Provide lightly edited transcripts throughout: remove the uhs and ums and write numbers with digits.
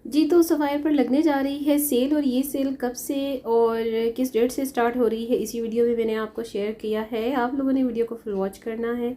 जी, तो सफ़ायर पर लगने जा रही है सेल, और ये सेल कब से और किस डेट से स्टार्ट हो रही है इसी वीडियो में मैंने आपको शेयर किया है। आप लोगों ने वीडियो को फुल वॉच करना है।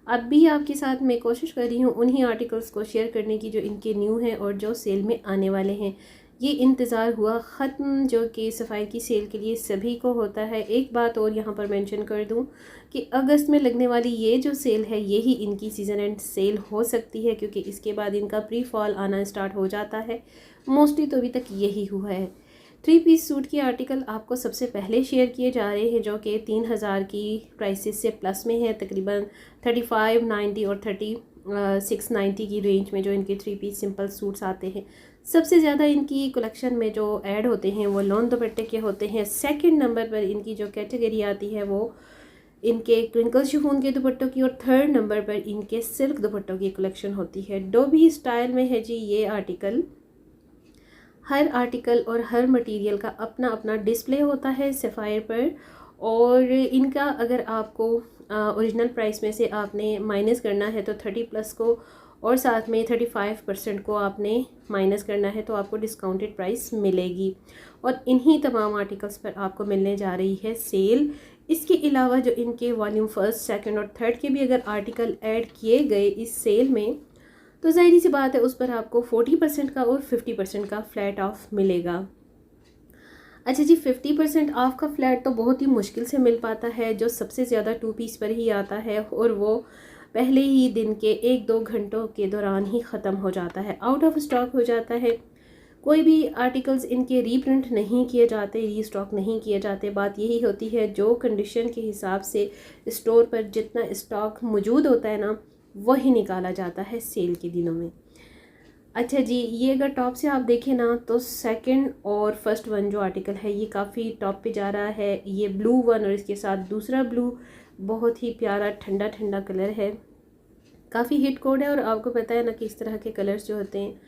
अब भी आपके साथ मैं कोशिश कर रही हूँ उन्हीं आर्टिकल्स को शेयर करने की जो इनके न्यू हैं और जो सेल में आने वाले हैं। ये इंतज़ार हुआ ख़त्म जो कि सफ़ायर की सेल के लिए सभी को होता है। एक बात और यहाँ पर मेंशन कर दूँ कि अगस्त में लगने वाली ये जो सेल है यही इनकी सीज़न एंड सेल हो सकती है, क्योंकि इसके बाद इनका प्री फॉल आना स्टार्ट हो जाता है। मोस्टली तो अभी तक यही हुआ है। 3 पीस सूट के आर्टिकल आपको सबसे पहले शेयर किए जा रहे हैं जो कि 3000 की प्राइसेस से प्लस में है। तकरीबन 3590 और 3690 की रेंज में जो इनके 3 पीस सिंपल सूट्स आते हैं। सबसे ज़्यादा इनकी कलेक्शन में जो ऐड होते हैं वो लॉन दुपट्टे के होते हैं। सेकंड नंबर पर इनकी जो कैटेगरी आती है वो इनके क्रिंकल शिफॉन के दुपट्टों की, और थर्ड नंबर पर इनके सिल्क दुपट्टों की कलेक्शन होती है। डोबी स्टाइल में है जी ये आर्टिकल। हर आर्टिकल और हर मटेरियल का अपना अपना डिस्प्ले होता है सफ़ायर पर, और इनका अगर आपको ओरिजिनल प्राइस में से आपने माइनस करना है तो 30+ को, और साथ में 35% को आपने माइनस करना है तो आपको डिस्काउंटेड प्राइस मिलेगी। और इन्हीं तमाम आर्टिकल्स पर आपको मिलने जा रही है सेल। इसके अलावा जो इनके वॉल्यूम फर्स्ट, सेकंड और थर्ड के भी अगर आर्टिकल ऐड किए गए इस सेल में तो ज़ाहिर सी बात है उस पर आपको 40% का और 50% का फ्लैट ऑफ मिलेगा। अच्छा जी, 50% ऑफ का फ्लैट तो बहुत ही मुश्किल से मिल पाता है, जो सबसे ज़्यादा 2 पीस पर ही आता है, और वो पहले ही दिन के 1-2 घंटों के दौरान ही ख़त्म हो जाता है, आउट ऑफ स्टॉक हो जाता है। कोई भी आर्टिकल्स इनके रीप्रिंट नहीं किए जाते, रीस्टॉक नहीं किए जाते। बात यही होती है जो कंडीशन के हिसाब से स्टोर पर जितना स्टॉक मौजूद होता है ना, वही निकाला जाता है सेल के दिनों में। अच्छा जी, ये अगर टॉप से आप देखें ना तो सेकंड और फर्स्ट वन जो आर्टिकल है ये काफ़ी टॉप पे जा रहा है। ये ब्लू वन और इसके साथ दूसरा ब्लू, बहुत ही प्यारा ठंडा ठंडा कलर है, काफ़ी हिट कोड है। और आपको पता है ना कि इस तरह के कलर्स जो होते हैं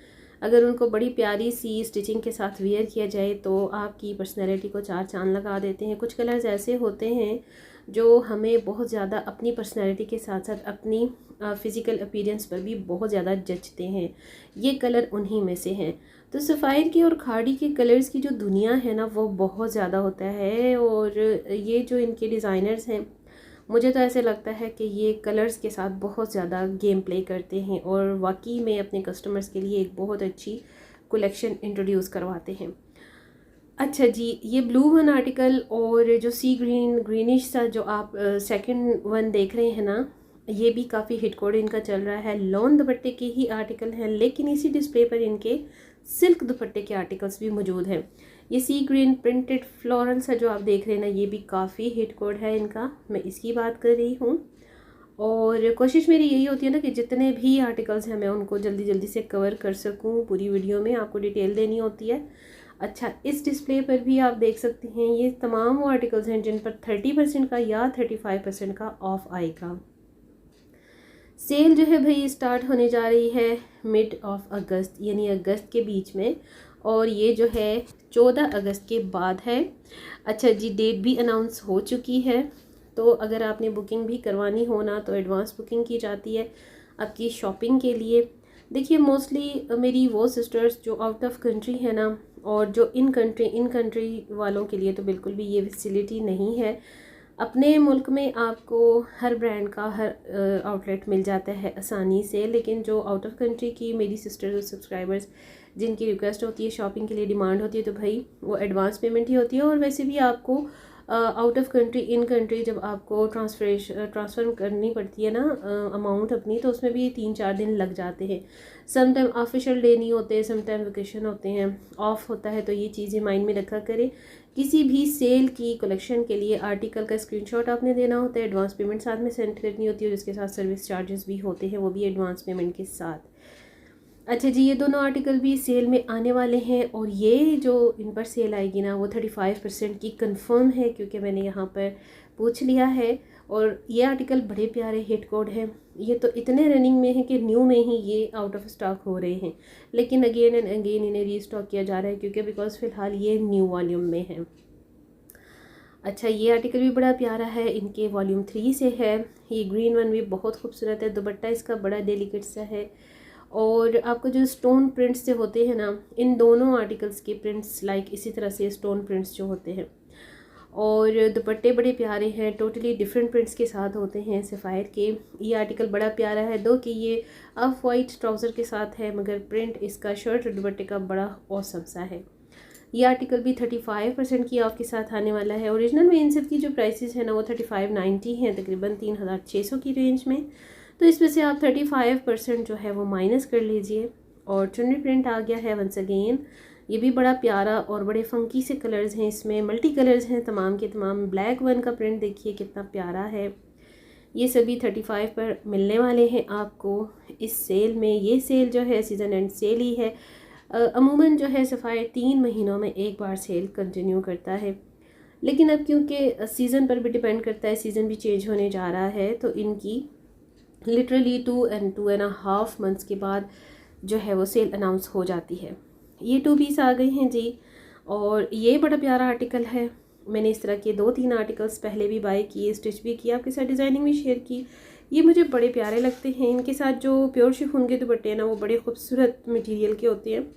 अगर उनको बड़ी प्यारी सी स्टिचिंग के साथ वेयर किया जाए तो आपकी पर्सनैलिटी को चार चांद लगा देते हैं। कुछ कलर्स ऐसे होते हैं जो हमें बहुत ज़्यादा अपनी पर्सनैलिटी के साथ साथ अपनी फ़िज़िकल अपीयरेंस पर भी बहुत ज़्यादा जचते हैं। ये कलर उन्हीं में से हैं। तो सफ़ायर के और खाड़ी के कलर्स की जो दुनिया है ना वो बहुत ज़्यादा होता है, और ये जो इनके डिज़ाइनर्स हैं मुझे तो ऐसे लगता है कि ये कलर्स के साथ बहुत ज़्यादा गेम प्ले करते हैं और वाकई में अपने कस्टमर्स के लिए एक बहुत अच्छी कलेक्शन इंट्रोड्यूस करवाते हैं। अच्छा जी, ये ब्लू वन आर्टिकल और जो सी ग्रीन ग्रीनिश सा जो आप सेकंड वन देख रहे हैं ना, ये भी काफ़ी हिट कोड इनका चल रहा है। लॉन दुपट्टे के ही आर्टिकल हैं, लेकिन इसी डिस्प्ले पर इनके सिल्क दुपट्टे के आर्टिकल्स भी मौजूद हैं। ये सी ग्रीन प्रिंटेड फ्लोरल सा जो आप देख रहे हैं ना, ये भी काफ़ी हिट कोड है इनका, मैं इसकी बात कर रही हूँ। और कोशिश मेरी यही होती है ना कि जितने भी आर्टिकल्स हैं मैं उनको जल्दी जल्दी से कवर कर सकूँ, पूरी वीडियो में आपको डिटेल देनी होती है। अच्छा, इस डिस्प्ले पर भी आप देख सकते हैं ये तमाम वो आर्टिकल्स हैं जिन पर 30% का या 35% का ऑफ आएगा। सेल जो है भाई स्टार्ट होने जा रही है मिड ऑफ अगस्त, यानी अगस्त के बीच में, और ये जो है 14 अगस्त के बाद है। अच्छा जी, डेट भी अनाउंस हो चुकी है, तो अगर आपने बुकिंग भी करवानी हो ना तो एडवांस बुकिंग की जाती है आपकी शॉपिंग के लिए। देखिए, मोस्टली मेरी वो सिस्टर्स जो आउट ऑफ कंट्री है ना, और जो इन कंट्री वालों के लिए तो बिल्कुल भी ये फैसिलिटी नहीं है। अपने मुल्क में आपको हर ब्रांड का हर आउटलेट मिल जाता है आसानी से, लेकिन जो आउट ऑफ कंट्री की मेरी सिस्टर्स और सब्सक्राइबर्स जिनकी रिक्वेस्ट होती है शॉपिंग के लिए, डिमांड होती है, तो भाई वो एडवांस पेमेंट ही होती है। और वैसे भी आपको out of country in country जब आपको ट्रांसफ़र करनी पड़ती है ना अमाउंट अपनी, तो उसमें भी 3-4 दिन लग जाते हैं। सम टाइम ऑफिशियल डे नहीं होते, सम टाइम वेकेशन होते हैं, ऑफ होता है, तो ये चीज़ें माइंड में रखा करें। किसी भी सेल की कलेक्शन के लिए आर्टिकल का स्क्रीनशॉट आपने देना होता है, एडवांस पेमेंट साथ में सेंड करनी होती है, और इसके साथ सर्विस चार्जेस भी होते हैं, वो भी एडवांस पेमेंट के साथ। अच्छा जी, ये दोनों आर्टिकल भी सेल में आने वाले हैं, और ये जो इन पर सेल आएगी ना वो 35% की कंफर्म है, क्योंकि मैंने यहाँ पर पूछ लिया है। और ये आर्टिकल बड़े प्यारे हिट कोड हैं, ये तो इतने रनिंग में है कि न्यू में ही ये आउट ऑफ स्टॉक हो रहे हैं, लेकिन अगेन एंड अगेन इन्हें रीस्टॉक किया जा रहा है क्योंकि बिकॉज फ़िलहाल ये न्यू वॉल्यूम में है। अच्छा, ये आर्टिकल भी बड़ा प्यारा है, इनके वॉल्यूम 3 से है। ये ग्रीन वन भी बहुत खूबसूरत है, दुपट्टा इसका बड़ा डेलिकेट सा है, और आपको जो स्टोन प्रिंट्स से होते हैं ना, इन दोनों आर्टिकल्स के प्रिंट्स लाइक इसी तरह से स्टोन प्रिंट्स जो होते हैं। और दुपट्टे बड़े प्यारे हैं, टोटली डिफरेंट प्रिंट्स के साथ होते हैं सफ़ायर के। ये आर्टिकल बड़ा प्यारा है, दो कि ये ऑफ वाइट ट्राउज़र के साथ है, मगर प्रिंट इसका शर्ट और दुपट्टे का बड़ा औसम सा है। ये आर्टिकल भी 35% की ऑफ के साथ आने वाला है। ओरिजिनल में इन सब की जो प्राइसेस है ना, वो 3590 हैं, तकरीबन 3600 की रेंज में। तो इसमें से आप 35% जो है वो माइनस कर लीजिए। और चुन्नी प्रिंट आ गया है वंस अगेन। ये भी बड़ा प्यारा और बड़े फंकी से कलर्स हैं, इसमें मल्टी कलर्स हैं तमाम के तमाम। ब्लैक वन का प्रिंट देखिए कितना प्यारा है। ये सभी 35 पर मिलने वाले हैं आपको इस सेल में। ये सेल जो है सीज़न एंड सेल ही है। अमूमन जो है सफ़ायर 3 महीनों में एक बार सेल कंटिन्यू करता है, लेकिन अब क्योंकि सीज़न पर भी डिपेंड करता है, सीज़न भी चेंज होने जा रहा है, तो इनकी लिटरली 2.5 मंथ्स के बाद जो है वो सेल अनाउंस हो जाती है। ये 2 पीस आ गए हैं जी। और ये बड़ा प्यारा आर्टिकल है। मैंने इस तरह के 2-3 आर्टिकल्स पहले भी बाय किए, स्टिच भी किया, आपके साथ डिज़ाइनिंग भी शेयर की। ये मुझे बड़े प्यारे लगते हैं। इनके साथ जो प्योर शिफॉन के दुपट्टे हैं ना, वो बड़े खूबसूरत मटेरियल के होते हैं।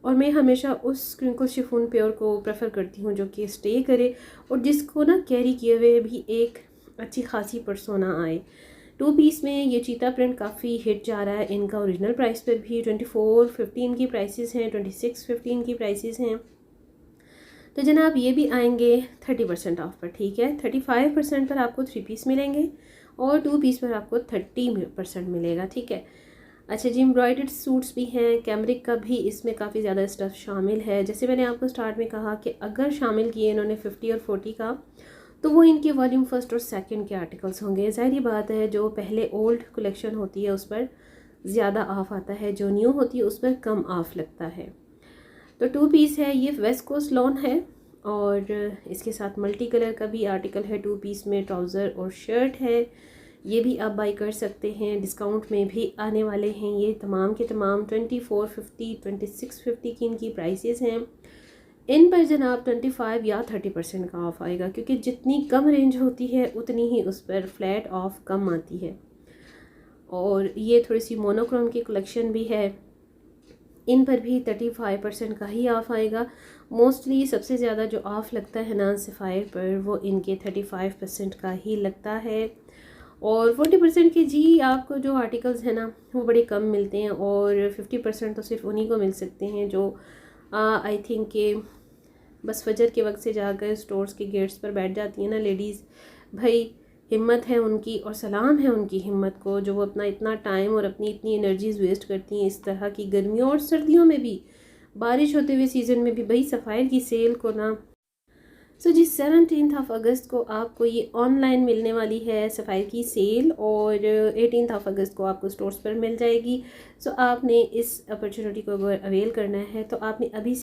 और मैं हमेशा उस क्रिंकल शिफॉन प्योर को प्रेफर करती हूँ जो कि स्टे करे और जिसको ना कैरी किए हुए भी एक अच्छी खासी पर्सोना आए। 2 पीस में ये चीता प्रिंट काफ़ी हिट जा रहा है। इनका ओरिजिनल प्राइस पर भी 2415 की प्राइसेस हैं, 2615 की प्राइसेस हैं। तो जनाब ये भी आएंगे 30% ऑफ पर, ठीक है। 35% पर आपको 3 पीस मिलेंगे और 2 पीस पर आपको 30% मिलेगा, ठीक है। अच्छा जी, एम्ब्रॉयडर्ड सूट्स भी हैं, कैमरिक का भी इसमें काफ़ी ज़्यादा स्टफ़ शामिल है। जैसे मैंने आपको स्टार्ट में कहा कि अगर शामिल किए इन्होंने 50 और 40 का, तो वो इनके वॉल्यूम फर्स्ट और सेकंड के आर्टिकल्स होंगे। ज़ाहिर बात है, जो पहले ओल्ड कलेक्शन होती है उस पर ज़्यादा ऑफ आता है, जो न्यू होती है उस पर कम ऑफ लगता है। तो 2 पीस है, ये वेस्ट कोस्ट लॉन है और इसके साथ मल्टी कलर का भी आर्टिकल है। 2 पीस में ट्राउज़र और शर्ट है। ये भी आप बाई कर सकते हैं, डिस्काउंट में भी आने वाले हैं। ये तमाम के तमाम 2450 2650 की इनकी प्राइसेस हैं। इन पर जनाब 25 या 30% का ऑफ़ आएगा, क्योंकि जितनी कम रेंज होती है उतनी ही उस पर फ्लैट ऑफ कम आती है। और ये थोड़ी सी मोनोक्रोम की कलेक्शन भी है, इन पर भी 35% का ही ऑफ़ आएगा। मोस्टली सबसे ज़्यादा जो ऑफ़ लगता है ना सफ़ायर पर, वो इनके 35% का ही लगता है। और 40% के जी आपको जो आर्टिकल्स हैं ना, वो बड़े कम मिलते हैं। और 50% तो सिर्फ उन्हीं को मिल सकते हैं जो आई थिंक कि बस फजर के वक्त से जाकर स्टोर्स के गेट्स पर बैठ जाती हैं ना लेडीज़। भाई हिम्मत है उनकी और सलाम है उनकी हिम्मत को, जो वो अपना इतना टाइम और अपनी इतनी एनर्जीज़ वेस्ट करती हैं इस तरह की गर्मियों और सर्दियों में भी, बारिश होते हुए सीज़न में भी। भाई सफ़ायर की सेल को ना, सो जी 17 अगस्त को आपको ये ऑनलाइन मिलने वाली है सफ़ायर की सेल, और 18 अगस्त को आपको स्टोर्स पर मिल जाएगी। सो आपने इस अपॉर्चुनिटी को अगर अवेल करना है तो आपने अभी